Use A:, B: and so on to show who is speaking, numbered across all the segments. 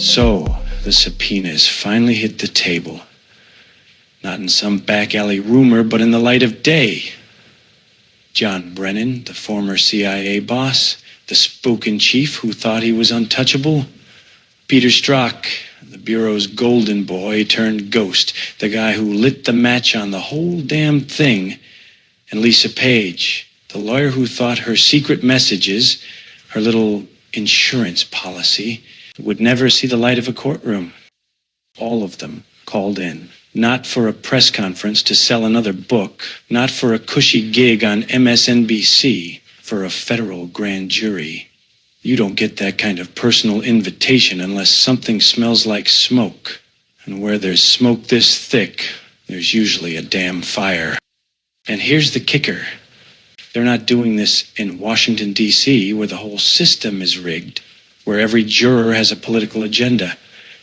A: So, the subpoenas finally hit the table. Not in some back alley rumor, but in the light of day. John Brennan, the former CIA boss, the spoken chief who thought he was untouchable. Peter Strok, the Bureau's golden boy turned ghost, the guy who lit the match on the whole damn thing. And Lisa Page, the lawyer who thought her secret messages, her little insurance policy, would never see the light of a courtroom. All of them called in, not for a press conference to sell another book, not for a cushy gig on MSNBC, for a federal grand jury. You don't get that kind of personal invitation unless something smells like smoke. And where there's smoke this thick, there's usually a damn fire. And here's the kicker. They're not doing this in Washington, D.C., where the whole system is rigged, where every juror has a political agenda.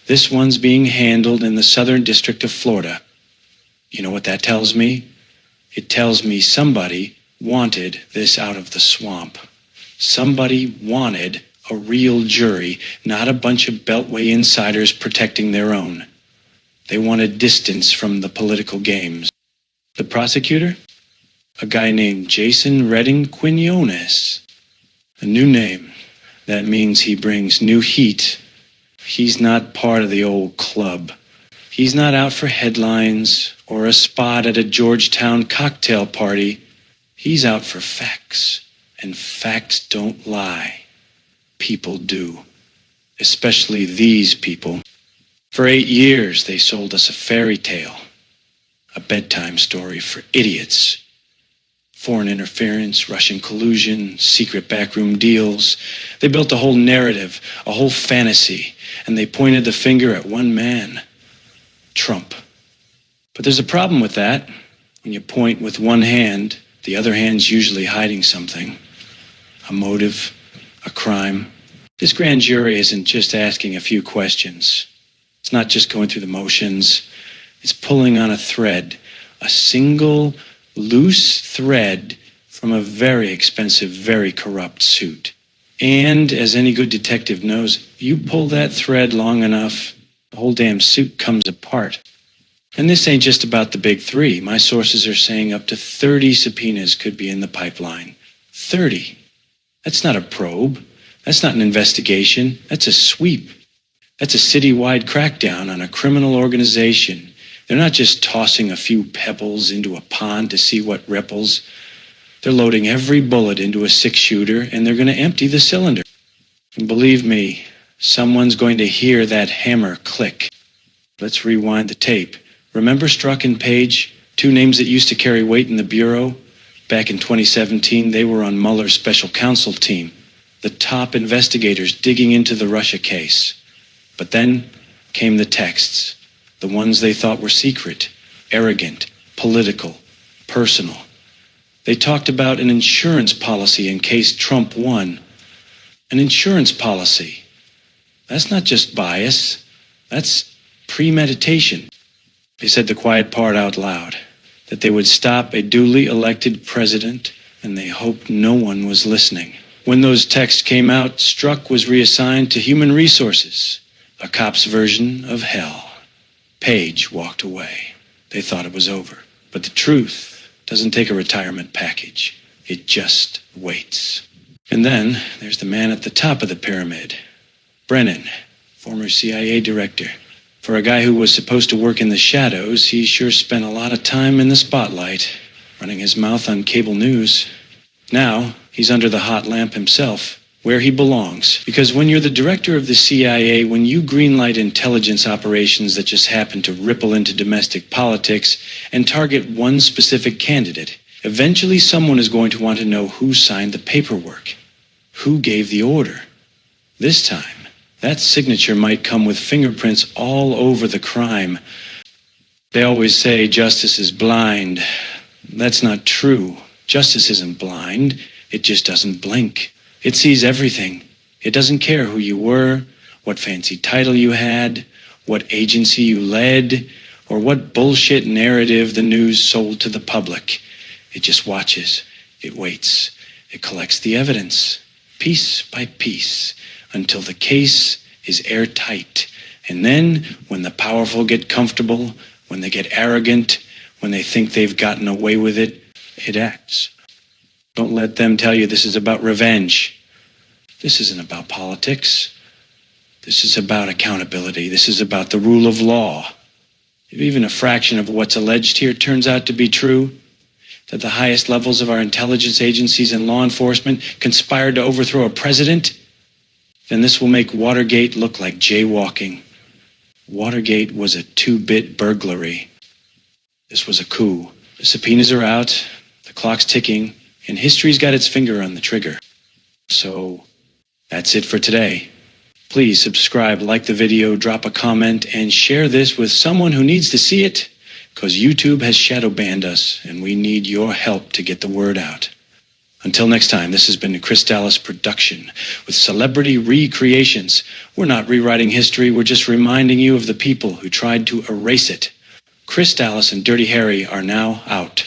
A: This one's being handled in the Southern District of Florida. You know what that tells me? It tells me somebody wanted this out of the swamp. Somebody wanted a real jury, not a bunch of Beltway insiders protecting their own. They wanted distance from the political games. The prosecutor? A guy named Jason Redding Quinones. A new name. That means he brings new heat. He's not part of the old club. He's not out for headlines or a spot at a Georgetown cocktail party. He's out for facts. And facts don't lie. People do. Especially these people. For 8 years, they sold us a fairy tale. A bedtime story for idiots. Foreign interference, Russian collusion, secret backroom deals. They built a whole narrative, a whole fantasy, and they pointed the finger at one man, Trump. But there's a problem with that. When you point with one hand, the other hand's usually hiding something. A motive, a crime. This grand jury isn't just asking a few questions. It's not just going through the motions. It's pulling on a thread, a single loose thread from a very expensive, very corrupt suit. And, as any good detective knows, you pull that thread long enough, the whole damn suit comes apart. And this ain't just about the big three. My sources are saying up to 30 subpoenas could be in the pipeline. 30. That's not a probe. That's not an investigation. That's a sweep. That's a citywide crackdown on a criminal organization. They're not just tossing a few pebbles into a pond to see what ripples. They're loading every bullet into a 6-shooter, and they're going to empty the cylinder. And believe me, someone's going to hear that hammer click. Let's rewind the tape. Remember Strok and Page, 2 names that used to carry weight in the Bureau? Back in 2017, they were on Mueller's special counsel team, the top investigators digging into the Russia case. But then came the texts. The ones they thought were secret, arrogant, political, personal. They talked about an insurance policy in case Trump won. An insurance policy. That's not just bias. That's premeditation. They said the quiet part out loud, that they would stop a duly elected president, and they hoped no one was listening. When those texts came out, Strok was reassigned to human resources, a cop's version of hell. Page walked away. They thought it was over. But the truth doesn't take a retirement package. It just waits. And then there's the man at the top of the pyramid. Brennan, former CIA director. For a guy who was supposed to work in the shadows, he sure spent a lot of time in the spotlight, running his mouth on cable news. Now, he's under the hot lamp himself, where he belongs. Because when you're the director of the CIA, when you greenlight intelligence operations that just happen to ripple into domestic politics and target one specific candidate, eventually someone is going to want to know who signed the paperwork, who gave the order. This time, that signature might come with fingerprints all over the crime. They always say justice is blind. That's not true. Justice isn't blind. It just doesn't blink. It sees everything. It doesn't care who you were, what fancy title you had, what agency you led, or what bullshit narrative the news sold to the public. It just watches. It waits. It collects the evidence, piece by piece, until the case is airtight, And then, when the powerful get comfortable, when they get arrogant, when they think they've gotten away with it, it acts. Don't let them tell you this is about revenge. This isn't about politics. This is about accountability. This is about the rule of law. If even a fraction of what's alleged here turns out to be true, that the highest levels of our intelligence agencies and law enforcement conspired to overthrow a president, then this will make Watergate look like jaywalking. Watergate was a 2-bit burglary. This was a coup. The subpoenas are out, the clock's ticking, and history's got its finger on the trigger. So, that's it for today. Please subscribe, like the video, drop a comment, and share this with someone who needs to see it, because YouTube has shadow banned us, and we need your help to get the word out. Until next time, this has been a Chris Dallas production with celebrity recreations. We're not rewriting history, we're just reminding you of the people who tried to erase it. Chris Dallas and Dirty Harry are now out.